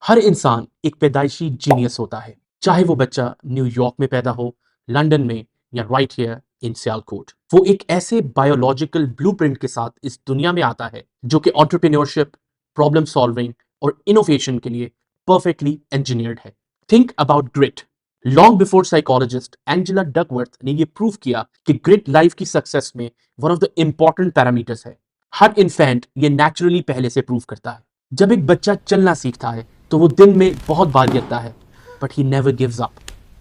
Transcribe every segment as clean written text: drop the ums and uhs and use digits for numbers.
हर इंसान एक पैदाइशी जीनियस होता है, चाहे वो बच्चा न्यूयॉर्क में पैदा हो, लंदन में या राइट हियर इन सियालकोट। वो एक ऐसे बायोलॉजिकल ब्लूप्रिंट के साथ इस दुनिया में आता है जो कि एंटरप्रेन्योरशिप, प्रॉब्लम सॉल्विंग और इनोवेशन के लिए परफेक्टली इंजीनियर्ड है। Think about grit. Long before psychologist Angela Duckworth ने ये प्रूव किया कि ग्रिट लाइफ की सक्सेस में one of the important parameters है। हर इन्फेंट ये नेचुरली पहले से प्रूव करता है। जब एक बच्चा चलना सीखता है तो वो दिन में बहुत बार गिरता है, but he never gives up.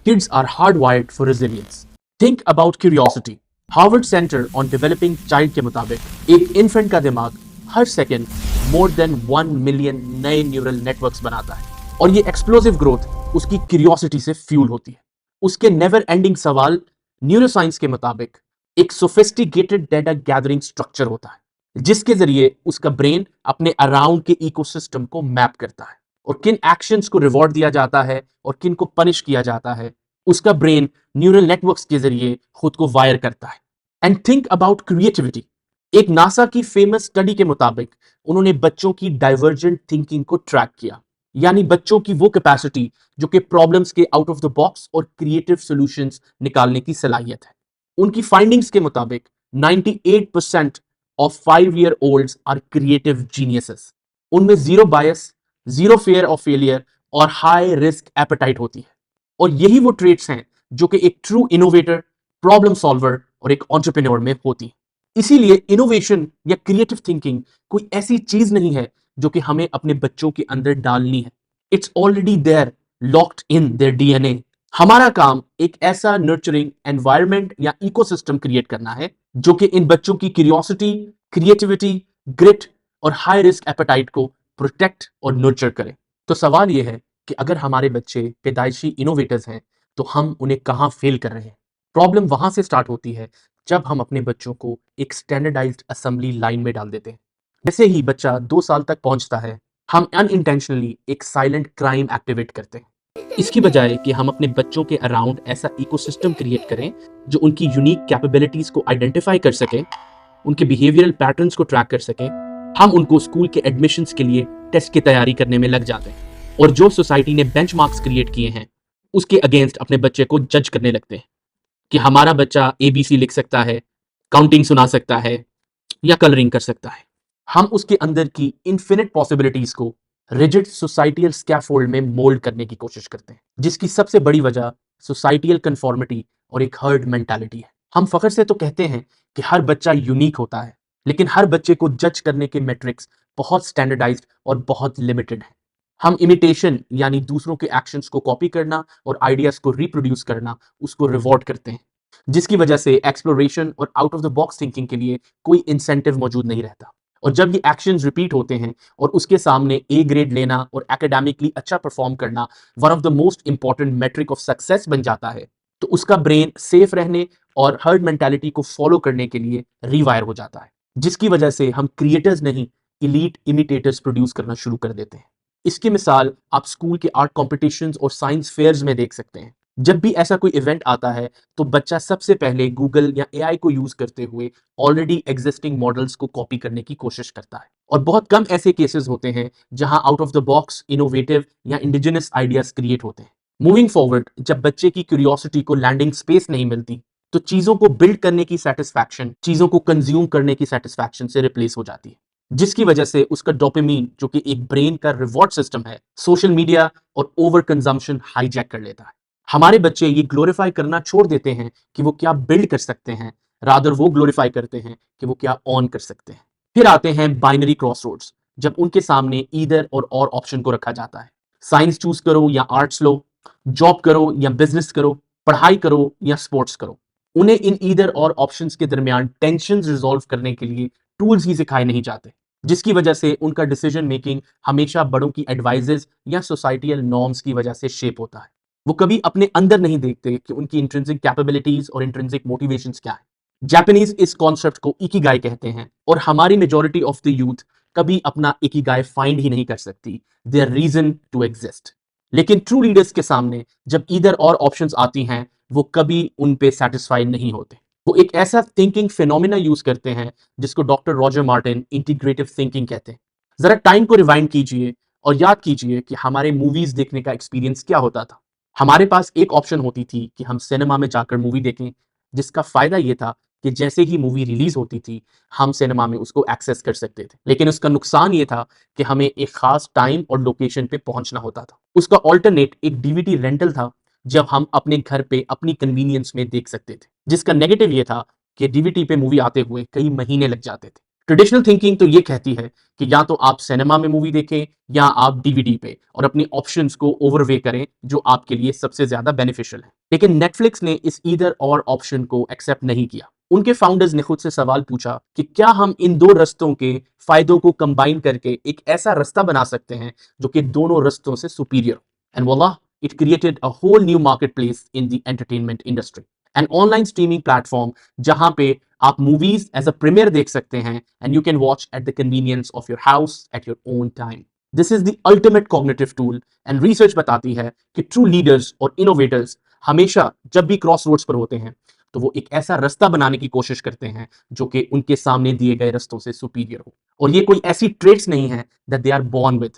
Kids are hardwired for resilience. Think about curiosity. Harvard Center on Developing Child के मुताबिक एक इन्फेंट का दिमाग हर सेकेंड मोर देन 1 मिलियन नए न्यूरल नेटवर्क्स बनाता है, और ये एक्सप्लोसिव ग्रोथ उसकी क्यूरियोसिटी से फ्यूल होती है। उसके नेवर एंडिंग सवाल न्यूरोसाइंस के मुताबिक एक सोफिस्टिकेटेड डेटा गैदरिंग स्ट्रक्चर होता है जिसके जरिए उसका ब्रेन अपने अराउंड के इकोसिस्टम को मैप करता है, और किन एक्शंस को रिवॉर्ड दिया जाता है और किन को पनिश किया जाता है उसका ब्रेन न्यूरल नेटवर्क्स के जरिए खुद को वायर करता है। And think about creativity. एक नासा की फेमस स्टडी के मुताबिक उन्होंने बच्चों की डाइवर्जेंट थिंकिंग को ट्रैक किया, यानी बच्चों की वो कैपेसिटी जो कि प्रॉब्लम्स के आउट ऑफ द बॉक्स और क्रिएटिव सॉल्यूशंस निकालने की सलाहियत है। उनकी फाइंडिंग्स के मुताबिक 98% of 5 year olds are creative geniuses. उनमें zero bias, zero fear of failure और हाई रिस्क एपेटाइट होती है, और यही वो ट्रेट्स हैं जो कि एक ट्रू इनोवेटर, प्रॉब्लम सॉल्वर और एक एंटरप्रेन्योर में होती है। इसीलिए इनोवेशन या क्रिएटिव थिंकिंग कोई ऐसी चीज नहीं है जो कि हमें अपने बच्चों के अंदर डालनी है। It's already there, locked in their DNA. हमारा काम एक ऐसा नर्चरिंग एनवायरनमेंट या इकोसिस्टम क्रिएट करना है जो कि इन बच्चों की क्यूरियोसिटी, क्रिएटिविटी, ग्रिट और हाई रिस्क एपेटाइट को प्रोटेक्ट और नर्चर करे। तो सवाल यह है कि अगर हमारे बच्चे पैदाइशी इनोवेटर्स हैं तो हम उन्हें कहाँ फेल कर रहे हैं। प्रॉब्लम वहां से स्टार्ट होती है जब हम अपने बच्चों को एक स्टैंडर्डाइज्ड असेंबली लाइन में डाल देते हैं। जैसे ही बच्चा 2 साल तक पहुंचता है, हम अनइंटेंशनली एक साइलेंट क्राइम एक्टिवेट करते हैं। इसकी बजाय कि हम अपने बच्चों के अराउंड ऐसा इकोसिस्टम क्रिएट करें जो उनकी यूनिक कैपेबिलिटीज को आइडेंटिफाई कर सके, उनके बिहेवियरल पैटर्न्स को ट्रैक कर सके, हम उनको स्कूल के एडमिशन्स के लिए टेस्ट की तैयारी करने में लग जाते हैं, और जो सोसाइटी ने बेंचमार्क्स क्रिएट किए हैं उसके अगेंस्ट अपने बच्चे को जज करने लगते हैं कि हमारा बच्चा एबीसी लिख सकता है, काउंटिंग सुना सकता है या कलरिंग कर सकता है। हम उसके अंदर की इन्फिनिट पॉसिबिलिटीज को रिजिड सोसाइटियल स्कैफोल्ड में मोल्ड करने की कोशिश करते हैं, जिसकी सबसे बड़ी वजह सोसाइटियल कन्फॉर्मिटी और एक हर्ड मेंटालिटी है। हम फख्र से तो कहते हैं कि हर बच्चा यूनिक होता है, लेकिन हर बच्चे को जज करने के मेट्रिक्स बहुत स्टैंडर्डाइज्ड और बहुत लिमिटेड है। हम इमिटेशन यानी दूसरों के एक्शंस को कॉपी करना और आइडियाज को रिप्रोड्यूस करना उसको रिवॉर्ड करते हैं, जिसकी वजह से एक्सप्लोरेशन और out of the box thinking के लिए कोई इंसेंटिव मौजूद नहीं रहता। और जब ये एक्शंस रिपीट होते हैं और उसके सामने ए ग्रेड लेना और एकेडमिकली अच्छा परफॉर्म करना one of the most important metric of success बन जाता है, तो उसका ब्रेन सेफ रहने और हर्ड मेंटालिटी को फॉलो करने के लिए रीवायर हो जाता है, जिसकी वजह से हम क्रिएटर्स नहीं, इलीट इमिटेटर्स प्रोड्यूस करना शुरू कर देते हैं। इसकी मिसाल आप स्कूल के आर्ट कॉम्पिटिशन्स और साइंस फेयर्स में देख सकते हैं। जब भी ऐसा कोई इवेंट आता है तो बच्चा सबसे पहले गूगल या एआई को यूज करते हुए ऑलरेडी एग्जिस्टिंग मॉडल्स को कॉपी करने की कोशिश करता है, और बहुत कम ऐसे केसेस होते हैं जहां out of the box innovative या इंडिजिनस आइडियाज क्रिएट होते हैं। मूविंग फॉरवर्ड, जब बच्चे की क्यूरियोसिटी को लैंडिंग स्पेस नहीं मिलती तो चीजों को बिल्ड करने की सेटिस्फैक्शन चीजों को कंज्यूम करने की सेटिस्फैक्शन से रिप्लेस हो जाती है, जिसकी वजह से उसका डोपामिन, जो कि एक ब्रेन का रिवॉर्ड सिस्टम है, सोशल मीडिया और ओवर कंजम्पशन हाईजैक कर लेता है। हमारे बच्चे ये ग्लोरीफाई करना छोड़ देते हैं कि वो क्या बिल्ड कर सकते हैं, रादर वो ग्लोरीफाई करते हैं कि वो क्या ऑन कर सकते हैं। फिर आते हैं बाइनरी क्रॉसरोड्स, जब उनके सामने ईदर और ऑप्शन को रखा जाता है। साइंस चूज करो या आर्ट्स लो, जॉब करो या बिजनेस करो, पढ़ाई करो या स्पोर्ट्स करो। उन्हें इन ईदर और ऑप्शंस के दरमियान टेंशन रिजॉल्व करने के लिए टूल्स ही सिखाए नहीं जाते, जिसकी वजह से उनका डिसीजन मेकिंग हमेशा बड़ों की एडवाइजेस या सोसाइटियल नॉर्म्स की वजह से शेप होता है। वो कभी अपने अंदर नहीं देखते कि उनकी इंट्रिंसिक कैपेबिलिटीज और इंट्रिंसिक मोटिवेशंस क्या है। जापानीज इस कॉन्सेप्ट को इकिगाई कहते हैं, और हमारी मेजॉरिटी ऑफ द यूथ कभी अपना इकिगाई फाइंड ही नहीं कर सकती, देयर रीजन टू एग्जिस्ट। लेकिन ट्रू लीडर्स के सामने जब इधर और ऑप्शंस आती हैं, वो कभी उन पे सेटिस्फाइड नहीं होते। वो एक ऐसा थिंकिंग फिनोमिना यूज करते हैं जिसको doctor Roger Martin integrative thinking कहते हैं। जरा टाइम को रिवाइंड कीजिए और याद कीजिए कि हमारे मूवीज देखने का एक्सपीरियंस क्या होता था। हमारे पास एक ऑप्शन होती थी कि हम सिनेमा में जाकर मूवी देखें, जिसका फायदा यह था कि जैसे ही मूवी रिलीज होती थी हम सिनेमा में उसको एक्सेस कर सकते थे। लेकिन उसका नुकसान ये था कि हमें एक खास टाइम और लोकेशन पे पहुंचना होता था। उसका ऑल्टरनेट एक डीवीडी रेंटल था, जब हम अपने घर पे अपनी कन्वीनियंस में देख सकते थे। जिसका नेगेटिव ये था कि डीवीडी पे मूवी आते हुए कई महीने लग जाते थे। ट्रेडिशनल थिंकिंग तो ये कहती है कि या तो आप सिनेमा में मूवी देखें या आप डीवीडी पे, और अपनी ऑप्शंस को ओवरवे करें जो आपके लिए सबसे ज्यादा बेनिफिशियल है। लेकिन नेटफ्लिक्स ने इस ईदर और ऑप्शन को एक्सेप्ट नहीं किया। उनके फाउंडर्स ने खुद से सवाल पूछा कि क्या हम इन दो रस्तों के फायदों को कंबाइन करके एक ऐसा रास्ता बना सकते हैं जो कि दोनों रस्तों से सुपीरियर हो। And voila, it created a whole new marketplace in the entertainment industry. An online streaming platform जहां पे आप मूवीज एज अ प्रीमियर देख सकते हैं, and you can watch at the convenience of your house at your own time. This is the ultimate cognitive tool. And research बताती है कि true leaders और इनोवेटर्स हमेशा जब भी क्रॉस रोड्स पर होते हैं तो वो एक ऐसा रास्ता बनाने की कोशिश करते हैं जो कि उनके सामने दिए गए रास्तों से सुपीरियर हो। और ये कोई ऐसी ट्रेड्स नहीं है that they are born with,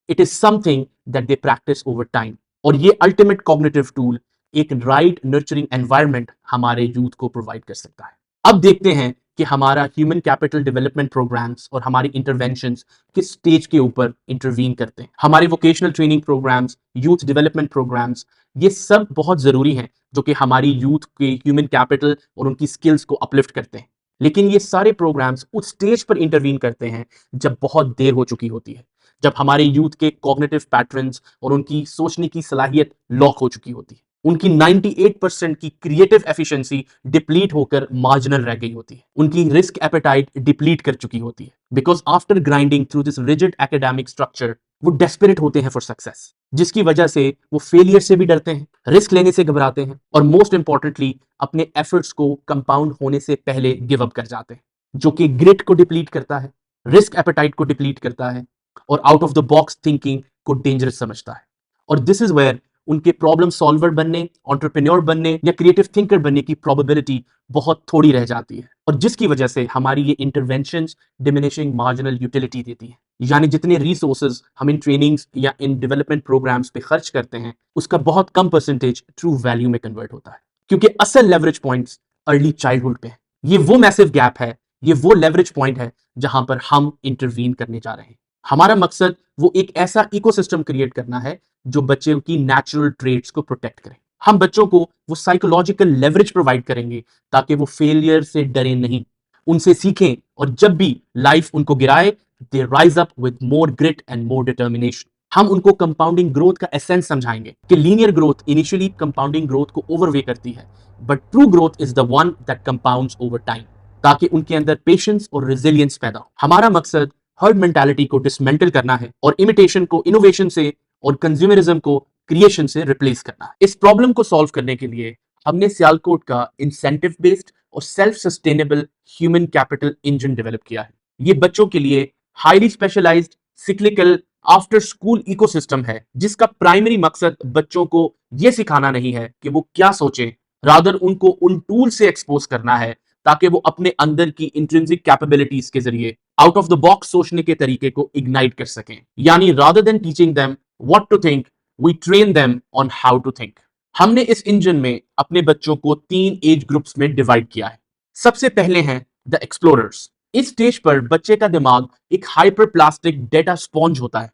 it is something that they practice over time. और ये अल्टीमेट कॉग्निटिव टूल एक राइट नर्चरिंग एनवायरनमेंट हमारे यूथ को प्रोवाइड कर सकता है। अब देखते हैं कि हमारा ह्यूमन कैपिटल डेवलपमेंट प्रोग्राम्स और हमारी इंटरवेंशंस किस स्टेज के ऊपर इंटरवीन करते हैं। हमारे vocational training programmes, youth development programmes, ये सब बहुत जरूरी हैं जो कि हमारी यूथ के ह्यूमन कैपिटल और उनकी स्किल्स को अपलिफ्ट करते हैं। लेकिन ये सारे प्रोग्राम्स उस स्टेज पर इंटरवीन करते हैं जब बहुत देर हो चुकी होती है, जब हमारे यूथ के कॉग्निटिव पैटर्न्स और उनकी सोचने की सलाहियत लॉक हो चुकी होती है। उनकी 98% की क्रिएटिव एफिशिएंसी डिप्लीट होकर मार्जिनल रह गई होती है। उनकी रिस्क एपेटाइट डिप्लीट कर चुकी होती है। Because after grinding through this rigid academic structure वो डेस्परेट होते हैं फॉर सक्सेस, जिसकी वजह से वो फेलियर से भी डरते हैं, रिस्क लेने से घबराते हैं, और मोस्ट इंपॉर्टेंटली अपने एफर्ट्स को कंपाउंड होने से पहले गिव अप कर जाते हैं, जो कि ग्रिट को डिप्लीट करता है, रिस्क एपेटाइट को डिप्लीट करता है, और out of the box thinking को डेंजरस समझता है। और दिस इज वेयर उनके प्रॉब्लम सॉल्वर बनने, एंटरप्रेन्योर बनने या क्रिएटिव थिंकर बनने की प्रोबेबिलिटी बहुत थोड़ी रह जाती है, और जिसकी वजह से हमारी ये इंटरवेंशंस डिमिनिशिंग मार्जिनल यूटिलिटी देती है। यानी जितने रिसोर्सेज हम इन ट्रेनिंग्स या इन डेवलपमेंट प्रोग्राम्स पे खर्च करते हैं उसका बहुत कम परसेंटेज ट्रू वैल्यू में कन्वर्ट होता है, क्योंकि असल लेवरेज पॉइंट्स अर्ली चाइल्डहुड पे है। ये वो मैसिव गैप है, ये वो लेवरेज पॉइंट है जहां पर हम इंटरवीन करने जा रहे हैं। हमारा मकसद वो एक ऐसा इकोसिस्टम क्रिएट करना है जो बच्चों की नेचुरल ट्रेड्स को प्रोटेक्ट करे। हम बच्चों को वो साइकोलॉजिकल लेवरेज प्रोवाइड करेंगे ताकि वो फेलियर से डरे नहीं, उनसे सीखें, और जब भी लाइफ उनको गिराए they rise up with more grit and more determination. हम उनको कंपाउंडिंग ग्रोथ का एसेंस समझाएंगे कि linear growth initially compounding growth को ओवरवे करती है, but true growth is the one that compounds over time, ताकि उनके अंदर पेशेंस और रेजिलियंस पैदा हो। हमारा मकसद हर्ड मेंटालिटी को डिसमेंटल करना है और इमिटेशन को इनोवेशन से और कंज्यूमरिज्म को क्रिएशन से रिप्लेस करना है। इस प्रॉब्लम को सॉल्व करने के लिए हमने सियालकोट का इंसेंटिव बेस्ड और self sustainable human capital engine develop किया है। ये बच्चों के लिए highly specialised cyclical after school ecosystem है, जिसका प्राइमरी मकसद बच्चों को यह सिखाना नहीं है कि वो क्या सोचें, रादर उनको उन टूल से एक्सपोज करना है ताकि वो अपने अंदर की इंट्रिंसिक कैपेबिलिटीज के जरिए आउट ऑफ द बॉक्स सोचने के तरीके को इग्नाइट कर सकें। यानी rather than teaching them what to think, we train them on how to think. हमने इस इंजन में अपने बच्चों को 3 एज ग्रुप्स में डिवाइड किया है। सबसे पहले हैं द एक्सप्लोरर्स। इस स्टेज पर बच्चे का दिमाग एक हाइपर प्लास्टिक डेटा स्पॉन्ज होता है।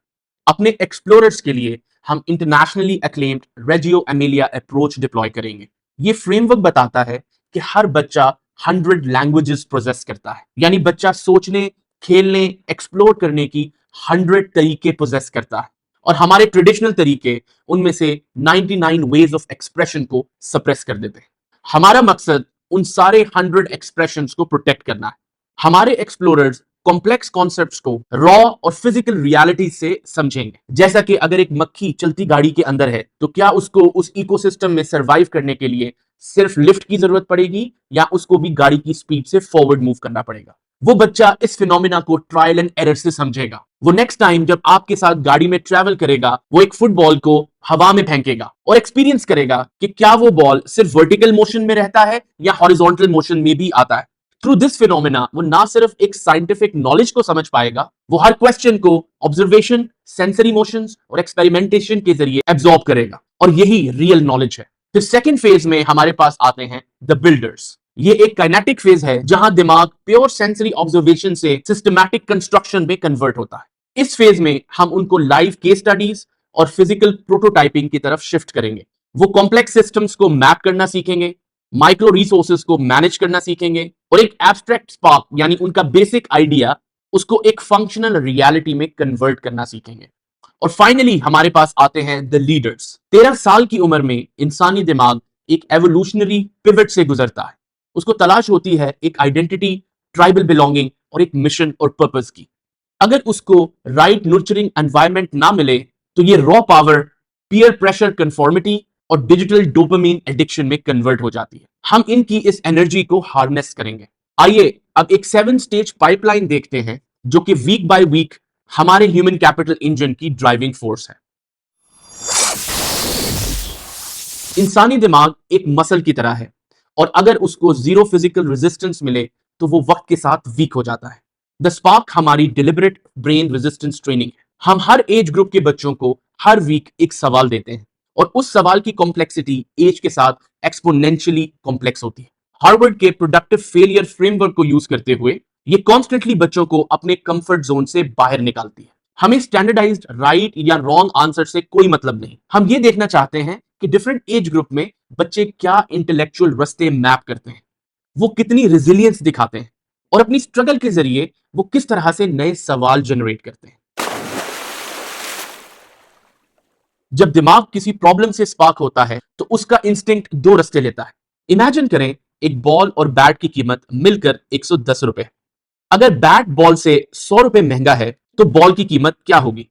अपने एक्सप्लोरर्स के लिए हम internationally acclaimed Reggio Emilia approach deploy करेंगे। ये फ्रेमवर्क बताता है कि हर बच्चा 100 लैंग्वेजेस प्रोसेस करता है, यानी बच्चा सोचने, खेलने, एक्सप्लोर करने की 100 तरीके प्रोसेस करता है, और हमारे ट्रेडिशनल तरीके उनमें से 99 वेज ऑफ एक्सप्रेशन को सप्रेस कर देते हैं। हमारा मकसद उन सारे 100 एक्सप्रेशंस को प्रोटेक्ट करना है। हमारे एक्सप्लोरर्स कॉम्प्लेक्स कॉन्सेप्ट्स को रॉ और फिजिकल रियलिटी से समझेंगे। जैसा कि अगर एक मक्खी चलती गाड़ी के अंदर है तो क्या उसको उस इकोसिस्टम में सरवाइव करने के लिए सिर्फ लिफ्ट की जरूरत पड़ेगी, या उसको भी गाड़ी की स्पीड से फॉरवर्ड मूव करना पड़ेगा। वो बच्चा इस फिनोमिना को ट्रायल एंड एरर से समझेगा। वो नेक्स्ट टाइम जब आपके साथ गाड़ी में ट्रैवल करेगा वो एक फुटबॉल को हवा में फेंकेगा और एक्सपीरियंस करेगा कि क्या वो बॉल सिर्फ वर्टिकल मोशन में रहता है या हॉरिजॉन्टल मोशन में भी आता है। थ्रू दिस फिनोमेना वो ना सिर्फ एक साइंटिफिक नॉलेज को समझ पाएगा, वो हर क्वेश्चन को ऑब्जर्वेशन, सेंसरी इमोशंस और एक्सपेरिमेंटेशन के जरिए एब्जॉर्ब करेगा, और यही रियल नॉलेज है। फिर सेकंड फेज में हमारे पास आते हैं द बिल्डर्स। ये एक काइनेटिक फेज है जहां दिमाग प्योर सेंसरी ऑब्जर्वेशन से सिस्टमैटिक कंस्ट्रक्शन में कन्वर्ट होता है। इस फेज में हम उनको लाइव केस स्टडीज और फिजिकल प्रोटोटाइपिंग की तरफ शिफ्ट करेंगे। वो कॉम्प्लेक्स सिस्टम्स को मैप करना सीखेंगे, माइक्रो रिसोर्सेज को मैनेज करना सीखेंगे, और एक एब्स्ट्रैक्ट स्पार्क यानी उनका बेसिक आइडिया उसको एक फंक्शनल रियलिटी में कन्वर्ट करना सीखेंगे। और फाइनली हमारे पास आते हैं द लीडर्स। 13 साल की उम्र में इंसानी दिमाग एक एवोल्यूशनरी पिवट से गुजरता है। उसको तलाश होती है एक आइडेंटिटी, ट्राइबल बिलोंगिंग और एक मिशन और पर्पस की। अगर उसको राइट नर्चरिंग एनवायरनमेंट ना मिले तो ये raw power, peer pressure, conformity और डिजिटल डोपामिन एडिक्शन में कन्वर्ट हो जाती है। हम इनकी इस एनर्जी को हार्नेस करेंगे। आइए अब एक 7 स्टेज पाइपलाइन देखते हैं जो कि वीक बाय वीक हमारे ह्यूमन कैपिटल इंजन की ड्राइविंग फोर्स है। इंसानी दिमाग एक मसल की तरह है, और अगर उसको जीरो फिजिकल रेजिस्टेंस मिले तो वो वक्त के साथ वीक हो जाता है। द स्पार्क हमारी डिलिबरेट ब्रेन रेजिस्टेंस ट्रेनिंग है। हम हर एज ग्रुप के बच्चों को हर वीक एक सवाल देते हैं, और उस सवाल की कॉम्प्लेक्सिटी एज के साथ एक्सपोनेंशियली कॉम्प्लेक्स होती है। हार्वर्ड के प्रोडक्टिव फेलियर फ्रेमवर्क को यूज करते हुए ये कॉन्स्टेंटली बच्चों को अपने कंफर्ट जोन से बाहर निकालती है। हमें स्टैंडर्डाइज्ड राइट या रॉन्ग आंसर से कोई मतलब नहीं। हम ये देखना चाहते हैं कि डिफरेंट एज ग्रुप में बच्चे क्या इंटेलेक्चुअल रास्ते मैप करते हैं, वो कितनी रेजिलियंस दिखाते हैं, और अपनी स्ट्रगल के जरिए वो किस तरह से नए सवाल जनरेट करते हैं। जब दिमाग किसी प्रॉब्लम से स्पार्क होता है तो उसका इंस्टिंक्ट दो रास्ते लेता है। इमेजिन करें एक बॉल और बैट की कीमत मिलकर 110 रुपए। अगर बैट बॉल से 100 रुपए महंगा है तो बॉल की कीमत क्या होगी?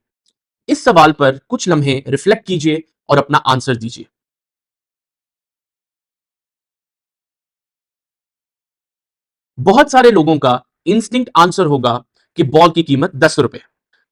इस सवाल पर कुछ लम्हे रिफ्लेक्ट कीजिए और अपना आंसर दीजिए। बहुत सारे लोगों का इंस्टिंक्ट आंसर होगा कि बॉल की कीमत 10 रुपए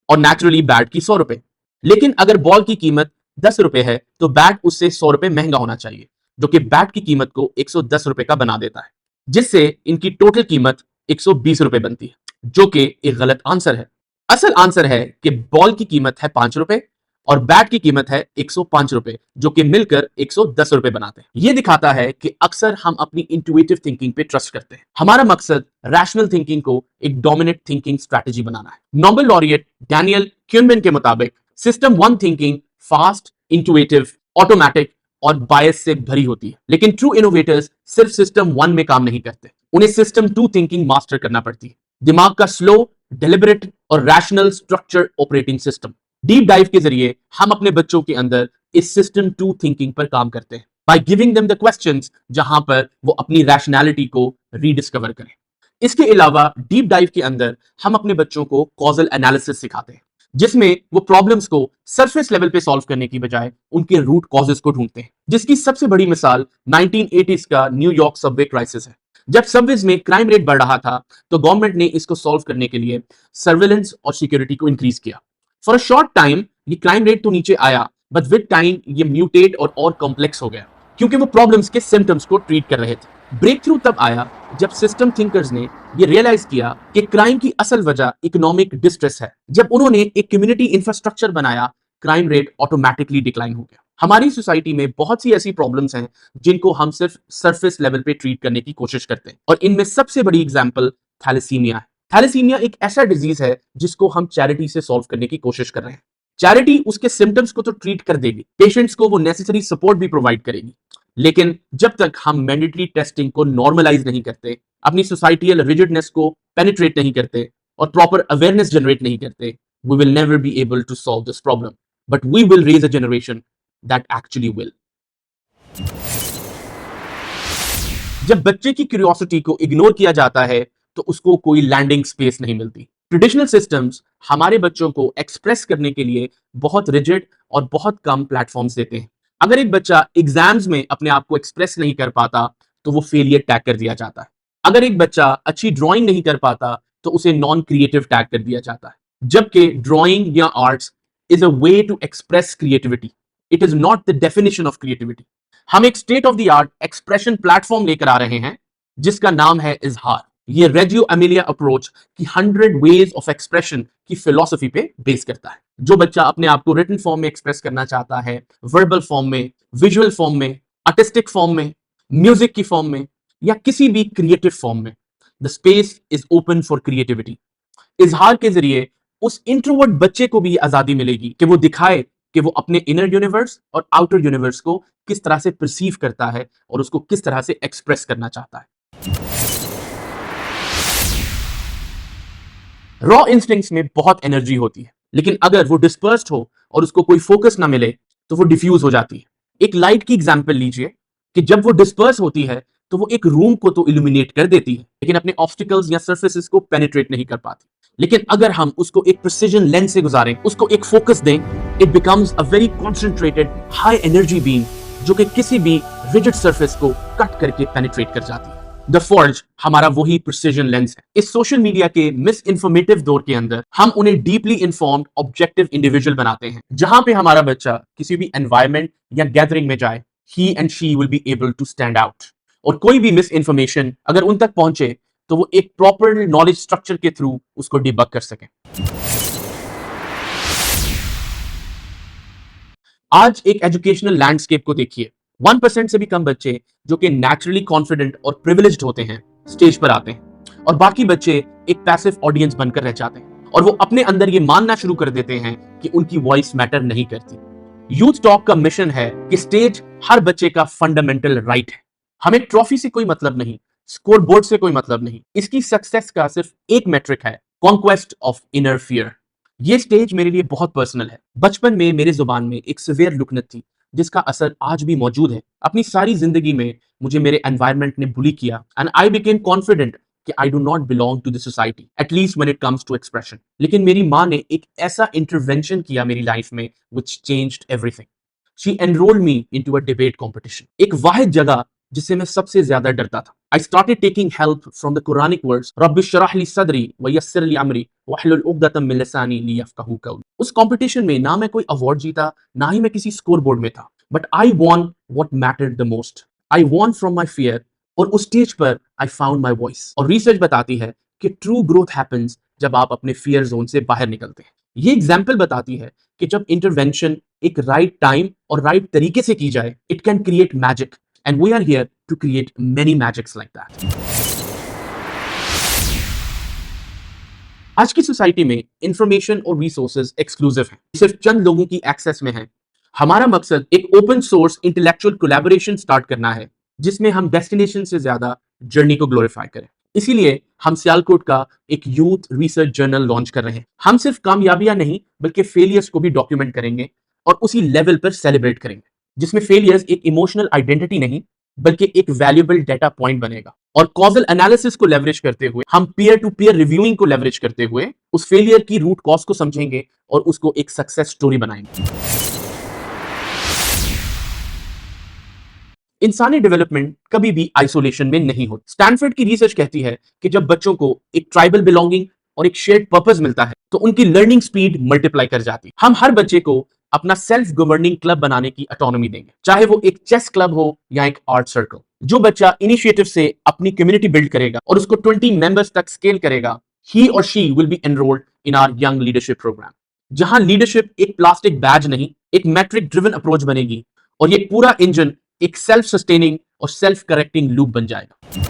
और नेचुरली बैट की 100 रुपए। लेकिन अगर बॉल की कीमत 10 रुपए है तो बैट उससे 100 रुपए महंगा होना चाहिए, जो कि बैट की कीमत को 110 रुपए का बना देता है, जिससे इनकी टोटल कीमत 120 रुपए बनती है, जो कि एक गलत आंसर है। असल आंसर है कि बॉल की कीमत है 5 रुपए और बैट की कीमत है 105 रुपए, जो कि मिलकर 110 रुपए बनाते हैं। ये दिखाता है कि अक्सर हम अपनी इंट्यूटिव थिंकिंग पे ट्रस्ट करते हैं। हमारा मकसद रैशनल थिंकिंग को एक डोमिनेंट थिंकिंग स्ट्रेटजी बनाना है। नोबेल लॉरिएट डैनियल क्यूनमैन के मुताबिक system one thinking fast, intuitive, automatic और बायस से भरी होती है, लेकिन ट्रू इनोवेटर्स सिर्फ सिस्टम वन में काम नहीं करते, उन्हें सिस्टम टू थिंकिंग मास्टर करना पड़ती है। दिमाग का स्लो, डेलिबरेट और rational structure operating system. Deep dive के जरिए हम अपने बच्चों के अंदर इस सिस्टम टू थिंकिंग पर काम करते हैं, bye giving them the questions जहां पर वो अपनी रैशनैलिटी को रीडिस्कवर करें। इसके अलावा डीप डाइव के अंदर हम अपने बच्चों को कॉजल एनालिसिस सिखाते हैं, जिसमें वो प्रॉब्लम्स को सरफेस लेवल पे सॉल्व करने की बजाय उनके रूट कॉजेस को ढूंढते हैं, जिसकी सबसे बड़ी मिसाल 1980s का न्यूयॉर्क सबवे क्राइसिस है। जब सबवेज में क्राइम रेट बढ़ रहा था तो गवर्नमेंट ने इसको सॉल्व करने के लिए सर्वेलेंस और सिक्योरिटी को इंक्रीज किया। फॉर अ शॉर्ट टाइम ये क्राइम रेट तो नीचे आया, बट विद टाइम ये म्यूटेट और कॉम्प्लेक्स हो गया, क्योंकि वो प्रॉब्लम्स के सिम्टम्स को ट्रीट कर रहे थे। ब्रेक थ्रू तब आया जब सिस्टम थिंकर्स ने ये रियलाइज किया कि क्राइम की असल वजह इकोनॉमिक डिस्ट्रेस है। जब उन्होंने एक कम्युनिटी इंफ्रास्ट्रक्चर बनाया, क्राइम रेट ऑटोमेटिकली डिक्लाइन हो गया। हमारी सोसाइटी में बहुत सी ऐसी प्रॉब्लम्स हैं जिनको हम सिर्फ सरफेस लेवल पे ट्रीट करने की कोशिश करते हैं, और इनमें सबसे बड़ी एग्जांपल थैलेसीमिया है। थैलेसीमिया एक ऐसा डिजीज है जिसको हम चैरिटी से सॉल्व करने की कोशिश कर रहे हैं। चैरिटी उसके सिम्टम्स को तो ट्रीट कर देगी, पेशेंट्स को वो नेसेसरी सपोर्ट भी प्रोवाइड करेगी, लेकिन जब तक हम मैंडेटरी टेस्टिंग को नॉर्मलाइज नहीं करते, अपनी सोसाइटियल रिजिडनेस को पेनिट्रेट नहीं करते और प्रॉपर अवेयरनेस जनरेट नहीं करते, we will never be able to solve this problem, but we will raise a generation that actually will. जब बच्चे की क्यूरियोसिटी को इग्नोर किया जाता है तो उसको कोई लैंडिंग स्पेस नहीं मिलती। ट्रेडिशनल सिस्टम्स हमारे बच्चों को एक्सप्रेस करने के लिए बहुत रिजिड और बहुत कम प्लेटफॉर्म्स देते हैं। अगर एक बच्चा एग्जाम्स में अपने आप को एक्सप्रेस नहीं कर पाता तो वो फेलियर टैग कर दिया जाता है। अगर एक बच्चा अच्छी ड्राइंग नहीं कर पाता तो उसे नॉन क्रिएटिव टैग कर दिया जाता है, जबकि ड्राइंग या arts is a way to express creativity, it is not the definition of creativity. हम एक state of the art expression platform लेकर आ रहे हैं जिसका नाम है इजहार। ये रेजियो एमिलिया अप्रोच की 100 वेज ऑफ एक्सप्रेशन की फिलॉसफी पे बेस करता है। जो बच्चा अपने आप को रिटन फॉर्म में एक्सप्रेस करना चाहता है, वर्बल फॉर्म में, विजुअल फॉर्म में, आर्टिस्टिक फॉर्म में, म्यूजिक की फॉर्म में या किसी भी क्रिएटिव फॉर्म में, the space is open for creativity. इजहार के जरिए उस इंट्रोवर्ट बच्चे को भी आजादी मिलेगी कि वो दिखाए कि वो अपने इनर यूनिवर्स और आउटर यूनिवर्स को किस तरह से परसीव करता है और उसको किस तरह से एक्सप्रेस करना चाहता है। रॉ इंस्टिंक्ट्स में बहुत एनर्जी होती है, लेकिन अगर वो डिस्पर्स्ड हो और उसको कोई फोकस ना मिले तो वो डिफ्यूज हो जाती है। एक लाइट की एग्जांपल लीजिए कि जब वो डिस्पर्स होती है तो वो एक रूम को तो इल्यूमिनेट कर देती है, लेकिन अपने ऑब्स्टिकल्स या सर्फेसिस को पेनिट्रेट नहीं कर पाती। लेकिन अगर हम उसको एक प्रिसिजन लेंस से गुजारें, उसको एक फोकस दें, it becomes a very concentrated high energy beam जो कि किसी भी रिजिड सर्फेस को कट करके पेनिट्रेट कर जाती है। द फॉर्ज हमारा वही प्रिसिजन लेंस है। इस सोशल मीडिया के मिस इन्फॉर्मेटिव दौर के अंदर हम उन्हें डीपली इन्फॉर्म्ड ऑब्जेक्टिव इंडिविजुअल बनाते हैं। जहां पे हमारा बच्चा किसी भी एनवायरमेंट या गैदरिंग में जाए, he and she will be able to stand out. और कोई भी मिस इन्फॉर्मेशन अगर उन तक पहुंचे तो वो एक प्रॉपर नॉलेज स्ट्रक्चर के थ्रू उसको डिबग कर सकें। आज एक एजुकेशनल लैंडस्केप को देखिए। 1% से भी कम बच्चे जो कि नेचुरली कॉन्फिडेंट और प्रिविलेज्ड होते हैं स्टेज पर आते हैं, और बाकी बच्चे एक पैसिव ऑडियंस बनकर रह जाते हैं और वो अपने अंदर ये मानना शुरू कर देते हैं कि उनकी वॉइस मैटर नहीं करती। यूथ टॉक का मिशन है कि स्टेज हर बच्चे का फंडामेंटल राइट है। हमें ट्रॉफी से कोई मतलब नहीं, स्कोर बोर्ड से कोई मतलब नहीं। इसकी सक्सेस का सिर्फ एक मेट्रिक है, कॉन्क्वेस्ट ऑफ इनर फियर। ये स्टेज मेरे लिए बहुत पर्सनल है। बचपन में मेरे जुबान में एक सिवियर लुकनत थी जिसका असर आज भी मौजूद है। अपनी सारी जिंदगी में मुझे मेरे एनवायरनमेंट ने बुली किया एंड आई बिकेम कॉन्फिडेंट कि I do not belong to the society, at least when it comes to expression. लेकिन मेरी माँ ने एक ऐसा इंटरवेंशन किया मेरी लाइफ में which changed everything. She enrolled me into a debate competition, एक वाहिद जगह जिससे मैं सबसे ज्यादा डरता था। I started taking help from the Quranic words rabbi इश्रह ली सदरी व यस्सिर ली अमरी वहलुल उक़दतम मिन लिसानी लियफ़क़हू क़ौली। उस कंपटीशन में ना मैं कोई अवार्ड जीता, ना ही मैं किसी स्कोर बोर्ड में था, but I won what mattered the most. I won from my fear, और उस स्टेज पर आई फाउंड माई वॉइस। और रिसर्च बताती है कि ट्रू ग्रोथ हैपेंस जब आप अपने फियर जोन से बाहर निकलते हैं। ये एग्जाम्पल बताती है कि जब इंटरवेंशन एक राइट टाइम और राइट तरीके से की जाए, it can create magic, and we are here to create many magics like that. आज की सोसाइटी में इंफॉर्मेशन और रिसोर्सेज एक्सक्लूसिव हैं, सिर्फ चंद लोगों की एक्सेस में हैं। हमारा मकसद एक open source intellectual collaboration start करना है जिसमें हम डेस्टिनेशन से ज्यादा जर्नी को ग्लोरीफाई करें। इसीलिए हम सियालकोट का एक यूथ रिसर्च जर्नल लॉन्च कर रहे हैं। हम सिर्फ कामयाबियां नहीं बल्कि फेलियर्स को भी डॉक्यूमेंट करेंगे और उसी लेवल पर सेलिब्रेट करेंगे, जिसमें फेलियर्स एक इमोशनल आइडेंटिटी नहीं बल्कि एक वैल्यूएबल डेटा पॉइंट बनेगा। और कॉजल एनालिसिस को लेवरेज करते हुए, हम पीयर टू पीयर रिव्यूइंग को लेवरेज करते हुए उस फेलियर की रूट कॉज को समझेंगे और उसको एक सक्सेस स्टोरी बनाएंगे। इंसानी डेवलपमेंट कभी भी आइसोलेशन में नहीं होती। स्टैनफोर्ड की रिसर्च कहती है कि जब बच्चों को एक ट्राइबल बिलोंगिंग और एक शेयर्ड पर्पस मिलता है तो उनकी लर्निंग स्पीड मल्टीप्लाई कर जाती है। हम हर बच्चे को अपना सेल्फ गवर्निंग क्लब बनाने की ऑटोनॉमी देंगे, चाहे वो एक चेस क्लब हो या एक आर्ट सर्कल। जो बच्चा इनिशिएटिव से अपनी कम्युनिटी बिल्ड करेगा और उसको 20 मेंबर्स तक स्केल करेगा, ही और she will be enrolled in our young leadership programme, जहां लीडरशिप एक प्लास्टिक बैज नहीं, एक मैट्रिक ड्रिवन अप्रोच बनेगी और ये पूरा इंजन एक सेल्फ सस्टेनिंग और सेल्फ करेक्टिंग लूप बन जाएगा।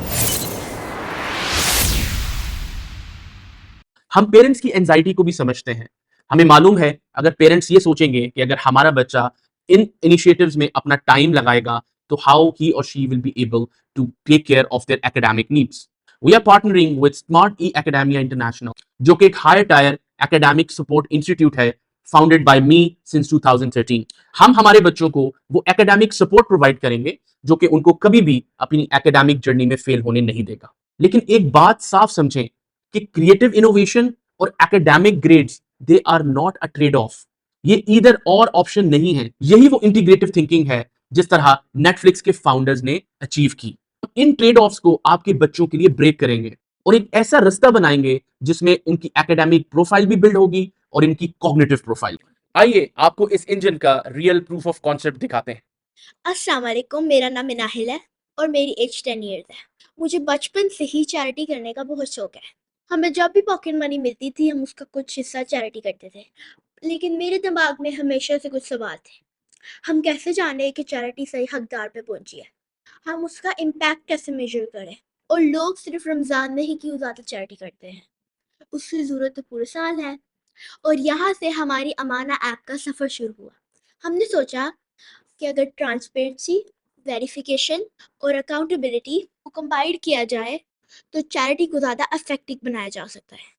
हम पेरेंट्स की एंजाइटी को भी समझते हैं। हमें मालूम है अगर पेरेंट्स ये सोचेंगे कि अगर हमारा बच्चा इन इनिशिएटिव्स में अपना टाइम लगाएगा तो हाउ ही और she will be able to take care of their academic needs. We are partnering with Smart E Academia International, जो कि एक higher tier academic support institute है, फाउंडेड बाय मी सिंस 2013। हम हमारे बच्चों को वो एकेडमिक सपोर्ट प्रोवाइड करेंगे जो कि उनको कभी भी अपनी एकेडमिक जर्नी में फेल होने नहीं देगा। लेकिन एक बात साफ समझें कि क्रिएटिव इनोवेशन और academic grades they are not a trade off. ये ईदर और ऑप्शन नहीं है। यही वो इंटीग्रेटिव थिंकिंग है जिस तरह नेटफ्लिक्स के फाउंडर्स ने अचीव की। इन ट्रेड ऑफ्स को आपके बच्चों के लिए ब्रेक करेंगे और एक ऐसा रास्ता बनाएंगे जिसमें उनकी एकेडमिक प्रोफाइल भी बिल्ड होगी और इनकी कॉग्निटिव प्रोफाइल। आइए आपको इस इंजन का रियल प्रूफ ऑफ कॉन्सेप्ट दिखाते हैं। अस्सलाम वालेकुम, मेरा नाम इनाहिल है और मेरी एज 10 ईयर्स है। मुझे बचपन से ही चैरिटी करने का बहुत शौक है। हमें जब भी पॉकेट मनी मिलती थी हम उसका कुछ हिस्सा चैरिटी करते थे। लेकिन मेरे दिमाग में हमेशा से कुछ सवाल थे। हम कैसे जाने कि चैरिटी सही हकदार पे पहुंची है? हम उसका इम्पैक्ट कैसे मेजर करें? और लोग सिर्फ रमज़ान में ही क्यों ज़्यादा चैरिटी करते हैं? उसकी ज़रूरत तो पूरे साल है। और यहाँ से हमारी अमाना ऐप का सफ़र शुरू हुआ। हमने सोचा कि अगर ट्रांसपेरेंसी, वेरिफिकेशन और अकाउंटेबिलिटी को कंबाइन किया जाए तो चैरिटी को ज़्यादा इफेक्टिव बनाया जा सकता है।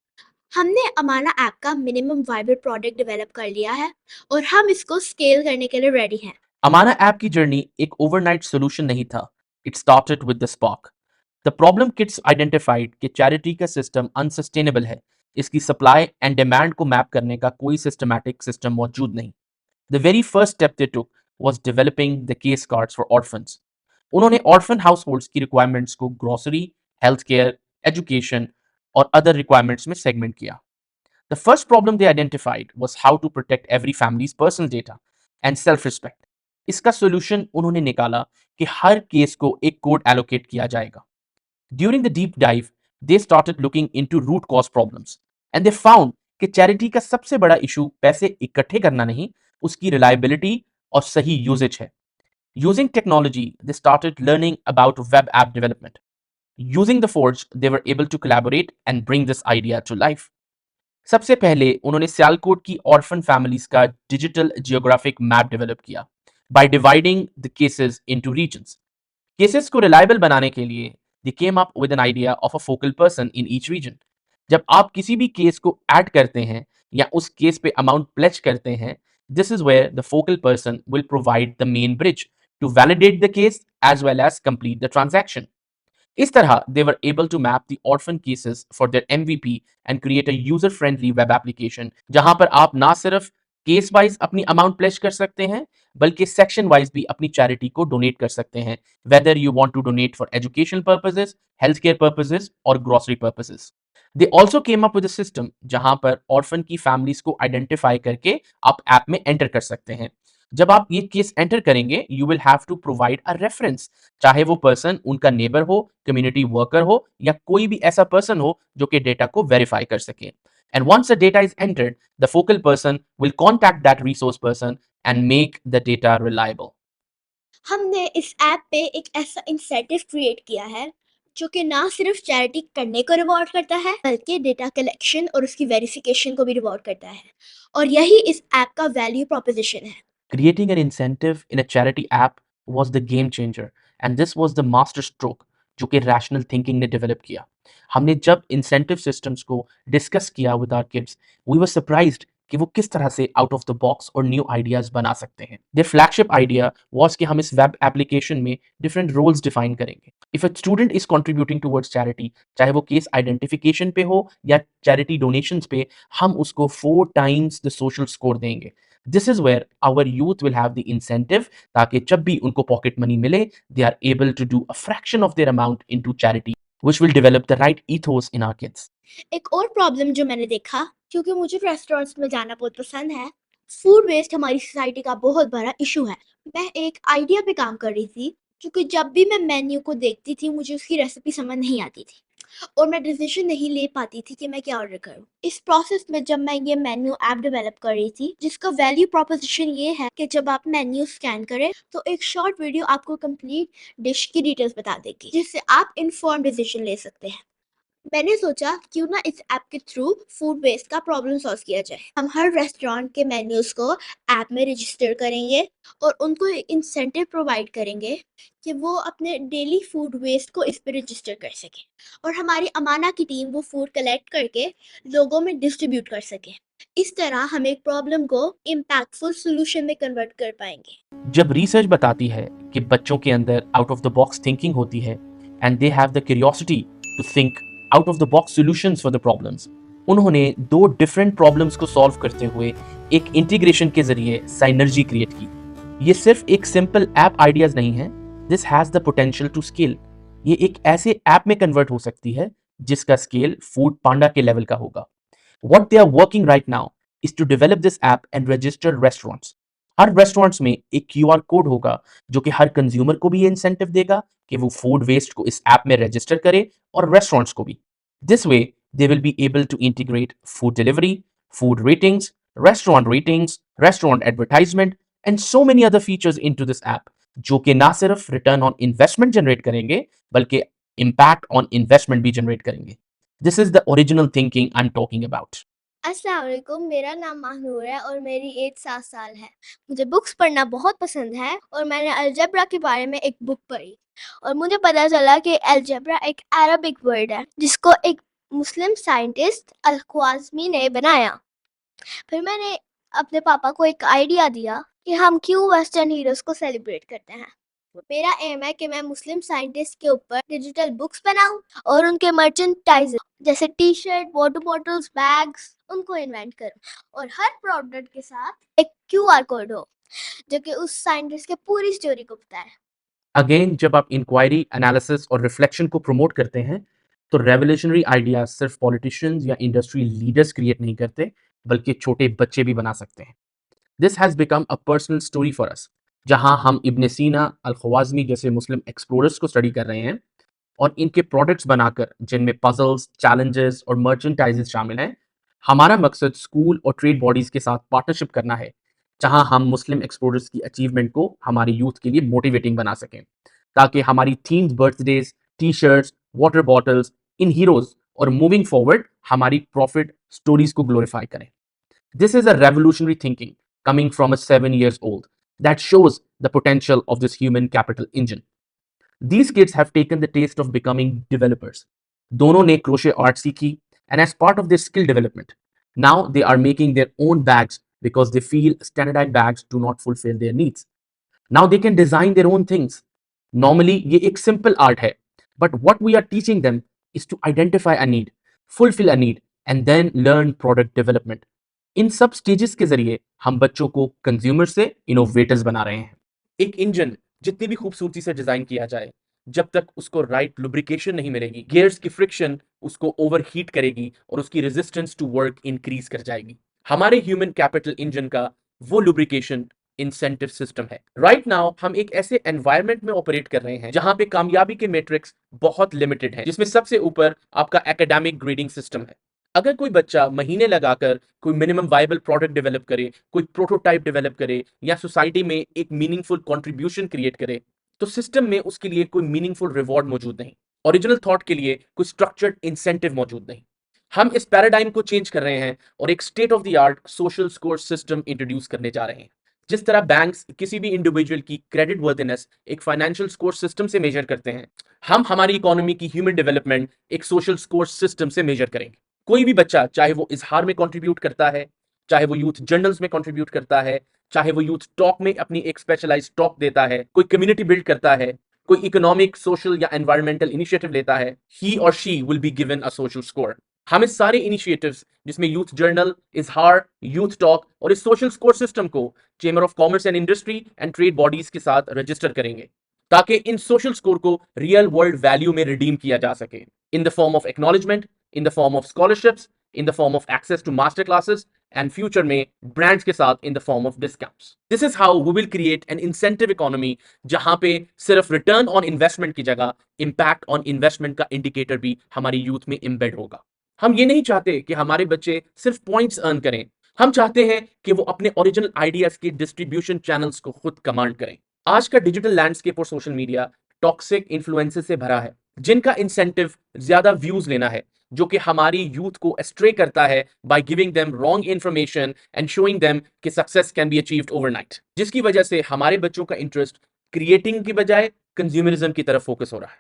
हमने अमाना ऐप का मिनिमम वाइबल प्रोडक्ट डेवलप कर लिया है और हम इसको स्केल करने के लिए रेडी हैं। अमाना ऐप की जर्नी एक ओवरनाइट सॉल्यूशन नहीं था. It started with the spark. The problem kids identified कि चैरिटी का सिस्टम अनसस्टेनेबल है. इसकी सप्लाई एंड डिमांड को मैप करने का कोई सिस्टमैटिक सिस्टम मौजूद नहीं. The very first step they took was developing the case cards for orphans. उन्होंने ऑर्फन हाउसहोल्ड्स की रिक्वायरमेंट्स को ग्रोसरी, हेल्थ केयर, एजुकेशन और अदर रिक्वायरमेंट्स में सेगमेंट किया. The first problem they identified was how to protect every family's personal data and self-respect. इसका solution उन्होंने निकाला कि हर केस को एक कोड allocate किया जाएगा. During the deep dive, they started looking into root cause problems and they found कि charity का सबसे बड़ा इशू पैसे इकट्ठे करना नहीं, उसकी reliability और सही यूजेज है. Using technology, they started learning about web app development. Using the Forge, they were able to collaborate and bring this idea to life. सबसे पहले उन्होंने सियालकोट की ऑर्फन फैमिलीज का डिजिटल जियोग्राफिक मैप डेवलप किया by dividing the cases into regions. Cases को reliable बनाने के लिए they came up with an idea of a focal person in each region. जब आप किसी भी केस को ऐड करते हैं या उस केस पे अमाउंट प्लेज करते हैं, this is where the focal person will provide the main bridge to validate the case as well as complete the transaction. इस तरह they were able to map the orphan cases for their MVP and create a user friendly web application जहां पर आप ना सिर्फ case wise अपनी amount pledge कर सकते हैं बल्कि सेक्शन वाइज भी अपनी चैरिटी को डोनेट कर सकते हैं, whether you want to donate for education purposes, health care purposes और grocery purposes. They also came up with a system जहां पर ऑर्फन की फैमिलीज को आइडेंटिफाई करके आप ऐप में एंटर कर सकते हैं. जब आप ये केस एंटर करेंगे you will have to provide a reference, चाहे वो पर्सन उनका नेबर हो, कम्युनिटी वर्कर हो या कोई भी ऐसा पर्सन हो जो कि डेटा को वेरीफाई कर सके. And once the data is entered, the focal person will contact that resource person and make the data reliable. हमने इस ऐप पे एक ऐसा इंसेंटिव क्रिएट किया है जो कि ना सिर्फ चैरिटी करने को रिवॉर्ड करता है बल्कि डेटा कलेक्शन और उसकी वेरिफिकेशन को भी रिवॉर्ड करता है। और यही इस ऐप का वैल्यू प्रोपोजिशन है। Creating an incentive in a charity app was the game changer and this was the master stroke जो कि रैशनल थिंकिंग ने डेवलप किया. हमने जब इंसेंटिव सिस्टम्स को डिस्कस किया with our kids, we were surprised कि वो किस तरह से आउट ऑफ द बॉक्स और न्यू आइडियाज बना सकते हैं. देयर फ्लैगशिप आइडिया वाज कि हम इस वेब एप्लीकेशन में डिफरेंट रोल्स डिफाइन करेंगे. If a student is contributing towards charity, चाहे वो केस आइडेंटिफिकेशन पे हो या चैरिटी डोनेशंस पे, हम उसको 4 टाइम्स द सोशल स्कोर देंगे. This is where our youth will have the incentive ताकि जब भी उनको पॉकेट मनी मिले they are able to do a fraction of their amount into charity, which will develop the right ethos in our kids. एक और problem जो मैंने देखा, क्योंकि मुझे रेस्टोरेंट्स में जाना बहुत पसंद है, फूड वेस्ट हमारी सोसाइटी का बहुत बड़ा इशू है। मैं एक आइडिया पे काम कर रही थी, क्योंकि जब भी मैं मेन्यू को देखती थी मुझे उसकी रेसिपी समझ नहीं आती थी और मैं डिसीजन नहीं ले पाती थी कि मैं क्या ऑर्डर करूं। इस प्रोसेस में जब मैं ये मेन्यू ऐप डेवलप कर रही थी जिसका वैल्यू प्रोपोजिशन ये है कि जब आप मेन्यू स्कैन करें तो एक शॉर्ट वीडियो आपको कंप्लीट डिश की डिटेल्स बता देगी जिससे आप इन्फॉर्म डिसीजन ले सकते हैं। मैंने सोचा क्यों ना इस ऐप के थ्रू फूड वेस्ट का प्रॉब्लम सॉल्व किया जाए। हम हर रेस्टोरेंट के मेन्यूज को ऐप में रजिस्टर करेंगे और उनको इंसेंटिव प्रोवाइड करेंगे कि वो अपने डेली फूड वेस्ट को इस पे रजिस्टर कर सके और हमारी अमाना की टीम वो फूड कलेक्ट करके लोगों में डिस्ट्रीब्यूट कर सके। इस तरह हम एक प्रॉब्लम को इम्पैक्टफुल सोल्यूशन में कन्वर्ट कर पाएंगे। जब रिसर्च बताती है कि बच्चों के अंदर out of the box thinking होती है and they have the curiosity to think out of the box solutions for the problems, उन्होंने 2 डिफरेंट प्रॉब्लम्स को सॉल्व करते हुए एक इंटीग्रेशन के जरिए साइनर्जी क्रिएट की. ये सिर्फ एक सिंपल ऐप आइडियाज नहीं है, this has the potential to scale. ये एक ऐसे ऐप में कन्वर्ट हो सकती है जिसका स्केल फूड पांडा के लेवल का होगा. What they are working right now is to develop this app and register restaurants. Her restaurants में एक क्यूआर कोड होगा जो कि हर कंज्यूमर को भी ये इंसेंटिव देगा कि वो फूड वेस्ट को इस ऐप में रजिस्टर करे और रेस्टोरेंट्स को भी। This way they will be able to integrate food delivery, food ratings, restaurant advertisement and so many other features into this app, जो कि ना सिर्फ रिटर्न ऑन इन्वेस्टमेंट जनरेट करेंगे बल्कि इम्पैक्ट ऑन इन्वेस्टमेंट भी जनरेट करेंगे। This is the original thinking I am talking about. अस्सलाम वालेकुम, मेरा नाम महानूर है और मेरी एज 7 साल है। मुझे बुक्स पढ़ना बहुत पसंद है और मैंने अलजेब्रा के बारे में एक बुक पढ़ी और मुझे पता चला कि अलजेब्रा एक अरबिक वर्ड है जिसको एक मुस्लिम साइंटिस्ट अल-ख्वाज़मी ने बनाया। फिर मैंने अपने पापा को एक आइडिया दिया कि हम क्यों वेस्टर्न हीरोज़ को सेलिब्रेट करते हैं। मेरा एम है कि मैं मुस्लिम साइंटिस्ट के ऊपर डिजिटल बुक्स बनाऊं और उनके मर्चेंडाइज जैसे T shirt, water bottles, bags उनको इन्वेंट करूं और हर प्रोडक्ट के साथ एक क्यूआर कोड हो जो कि उस साइंटिस्ट के पूरी स्टोरी को बताए। अगेन, जब आप इंक्वायरी, एनालिसिस और रिफ्लेक्शन को प्रमोट करते हैं तो रेवोल्यूशनरी आइडियाज सिर्फ पॉलिटिशियंस या इंडस्ट्री लीडर्स क्रिएट नहीं करते बल्कि छोटे बच्चे भी बना सकते हैं। This has become a personal story for us, जहां हम इब्न सीना, अल ख्वाज़मी जैसे मुस्लिम एक्सप्लोरर्स को स्टडी कर रहे हैं और इनके प्रोडक्ट्स बनाकर, जिनमें पजल्स, चैलेंजेस और मर्चेंटाइजेस शामिल हैं। हमारा मकसद स्कूल और ट्रेड बॉडीज के साथ पार्टनरशिप करना है, जहां हम मुस्लिम एक्सप्लोरर्स की अचीवमेंट को हमारे यूथ के लिए मोटिवेटिंग बना सकें, ताकि हमारी themes, birthdays, T shirts, water bottles in heroes और मूविंग फॉरवर्ड हमारी प्रॉफिट स्टोरीज को ग्लोरीफाई करें। This is a revolutionary thinking coming from a 7 years old that shows the potential of this human capital engine. These kids have taken the taste of becoming developers. दोनों ने crochet art सीखी and as part of their skill development, now they are making their own bags because they feel standardized bags do not fulfill their needs. Now they can design their own things. Normally ये एक simple art है, but what we are teaching them is to identify a need, fulfill a need and then learn product development. इन सब stages के जरिए हम बच्चों को consumer से इनोवेटर्स बना रहे हैं। एक इंजन जितनी भी खूबसूरती से डिजाइन किया जाए, जब तक उसको राइट लुब्रिकेशन नहीं मिलेगी, गियर्स की फ्रिक्शन उसको ओवरहीट करेगी और उसकी रेजिस्टेंस टू वर्क इंक्रीज कर जाएगी। हमारे ह्यूमन कैपिटल इंजन का वो लुब्रिकेशन इंसेंटिव सिस्टम है। राइट नाउ हम एक ऐसे एनवायरनमेंट में ऑपरेट कर रहे हैं जहां पे कामयाबी के मैट्रिक्स बहुत लिमिटेड हैं, जिसमें सबसे ऊपर आपका एकेडमिक ग्रेडिंग सिस्टम है। अगर कोई बच्चा महीने लगाकर कोई मिनिमम वायबल प्रोडक्ट डेवलप करे, कोई प्रोटोटाइप डेवलप करे या सोसाइटी में एक मीनिंगफुल कंट्रीब्यूशन क्रिएट करे, तो सिस्टम में उसके लिए कोई मीनिंगफुल रिवॉर्ड मौजूद नहीं, ओरिजिनल थॉट के लिए कोई स्ट्रक्चर्ड इंसेंटिव मौजूद नहीं। हम इस पैराडाइम को चेंज कर रहे हैं और एक state of the art social score system introduce करने जा रहे हैं। जिस तरह बैंक्स किसी भी इंडिविजुअल की क्रेडिट वर्थिनेस एक फाइनेंशियल स्कोर सिस्टम से मेजर करते हैं, हम हमारी इकोनॉमी की ह्यूमन डेवलपमेंट एक सोशल स्कोर सिस्टम से मेजर करेंगे। कोई भी बच्चा, चाहे वो इजहार में कंट्रीब्यूट करता है, चाहे वो यूथ जर्नल्स में कंट्रीब्यूट करता है, चाहे वो यूथ टॉक में अपनी एक स्पेशलाइज्ड टॉक देता है, कोई कम्युनिटी बिल्ड करता है, कोई इकोनॉमिक, सोशल या एनवायरमेंटल इनिशिएटिव लेता है, ही और she will be given a social score. हम इस सारे इनिशिएटिव्स, जिसमें यूथ जर्नल, इजहार, यूथ टॉक और इस सोशल स्कोर सिस्टम को chamber of commerce and industry and trade bodies के साथ रजिस्टर करेंगे, ताकि इन सोशल स्कोर को रियल वर्ल्ड वैल्यू में रिडीम किया जा सके, in the form of acknowledgement, in the form of scholarships, in the form of access to master classes, and future में brands के साथ in the form of discounts. This is how we will create an incentive economy जहां पे सिर्फ return on investment की जगह impact on investment का indicator भी हमारी youth में embed होगा। हम ये नहीं चाहते कि हमारे बच्चे सिर्फ points earn करें, हम चाहते हैं कि वो अपने original ideas के distribution channels को खुद कमांड करें। आज का डिजिटल लैंडस्केप और सोशल मीडिया टॉक्सिक इन्फ्लुएंसेस से भरा है, जिनका इंसेंटिव ज्यादा व्यूज लेना है, जो कि हमारी यूथ को एस्ट्रे करता है by giving them wrong information and showing them कि success can be achieved overnight, जिसकी वजह से हमारे बच्चों का इंटरेस्ट क्रिएटिंग की बजाय कंज्यूमरिज्म की तरफ फोकस हो रहा है।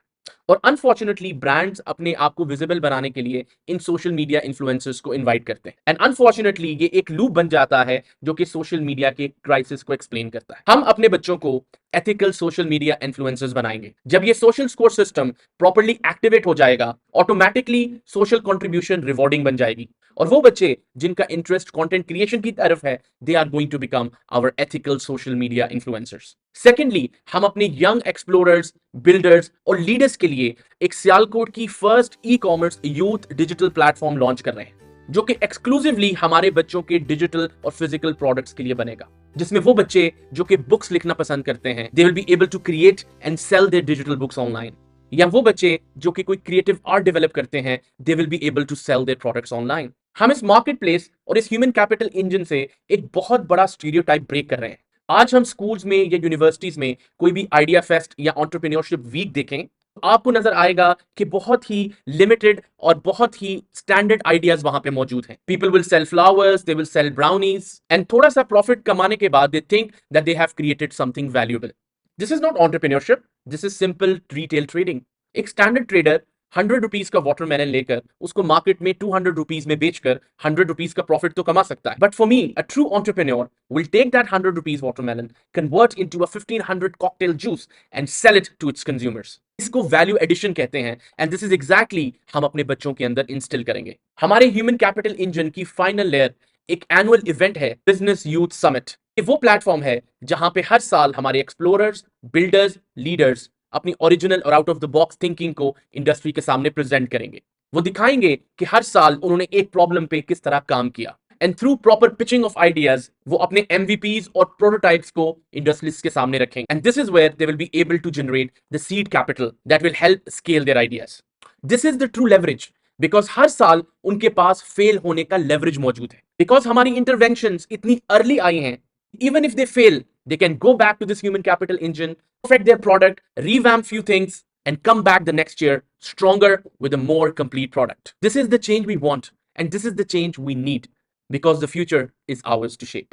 और अनफॉर्चुनेटली ब्रांड्स अपने आप को विजिबल बनाने के लिए इन सोशल मीडिया इन्फ्लुएंसर्स को इनवाइट करते हैं, एंड अनफॉर्चुनेटली ये एक लूप बन जाता है जो कि सोशल मीडिया के क्राइसिस को एक्सप्लेन करता है। हम अपने बच्चों को एथिकल सोशल मीडिया इन्फ्लुएंसर्स बनाएंगे। जब ये social score system properly activate हो जाएगा, ऑटोमेटिकली सोशल कंट्रीब्यूशन रिवॉर्डिंग बन जाएगी, और वो बच्चे जिनका इंटरेस्ट कंटेंट क्रिएशन की तरफ है, they are going to become our ethical social media influencers. Secondly, हम अपने यंग एक्सप्लोरर्स, बिल्डर्स और लीडर्स के लिए एक सियालकोट की first e commerce youth digital platform launch कर रहे हैं। जो कि एक्सक्लूसिवली हमारे बच्चों के डिजिटल और फिजिकल प्रोडक्ट्स के लिए बनेगा, जिसमें वो बच्चे जो कि बुक्स लिखना पसंद करते हैं, they will be able to create and sell their digital books online, या वो बच्चे जो कि कोई क्रिएटिव आर्ट डेवलप करते हैं, they will be able to sell their products online. हम इस मार्केट प्लेस और इस ह्यूमन कैपिटल इंजन से एक बहुत बड़ा स्टीरियोटाइप ब्रेक कर रहे हैं। आज हम स्कूल्स में या यूनिवर्सिटीज में कोई भी आइडिया फेस्ट या एंटरप्रेन्योरशिप वीक देखें, आपको नजर आएगा कि बहुत ही लिमिटेड और बहुत ही स्टैंडर्ड आइडियाज वहां पे मौजूद हैं। People will sell flowers, they will sell brownies, and थोड़ा सा प्रॉफिट कमाने के बाद they think that they have created something valuable. This is not entrepreneurship, this is simple retail trading. एक स्टैंडर्ड ट्रेडर 100 रुपीज का वाटरमेलन लेकर उसको market में 200 रुपीज में बेचकर 100 रुपीज का प्रॉफिट तो कमा सकता है। But for me a true entrepreneur will take that 100 rupees watermelon, convert into a 1500 cocktail juice and sell it to its consumers. इसको वैल्यू एडिशन कहते हैं, एंड दिस इज एग्जैक्टली हम अपने बच्चों के अंदर इंस्टिल करेंगे। हमारे ह्यूमन कैपिटल इंजन की फाइनल लेयर एक एनुअल इवेंट है, बिजनेस यूथ समिट। ये वो प्लेटफॉर्म है जहां पे हर साल हमारे एक्सप्लोरर्स, बिल्डर्स, लीडर्स अपनी ओरिजिनल और out of the box thinking को इंडस्ट्री के सामने प्रेजेंट करेंगे। वो दिखाएंगे कि हर साल उन्होंने एक प्रॉब्लम पे किस तरह काम किया, and through proper pitching of ideas वो अपने एमवीपीज और प्रोटोटाइप्स को इंडस्ट्रियलिस्ट के सामने रखेंगे, and this is where they will be able to generate the seed capital that will help scale their ideas. This is the true leverage, because हर साल उनके पास फेल होने का लेवरेज मौजूद है। बिकॉज हमारी इंटरवेंशंस इतनी अर्ली आई हैं, even if they fail, they can go back to this human capital engine, perfect their product, revamp few things, and come back the next year stronger with a more complete product. This is the change we want, and this is the change we need, because the future is ours to shape.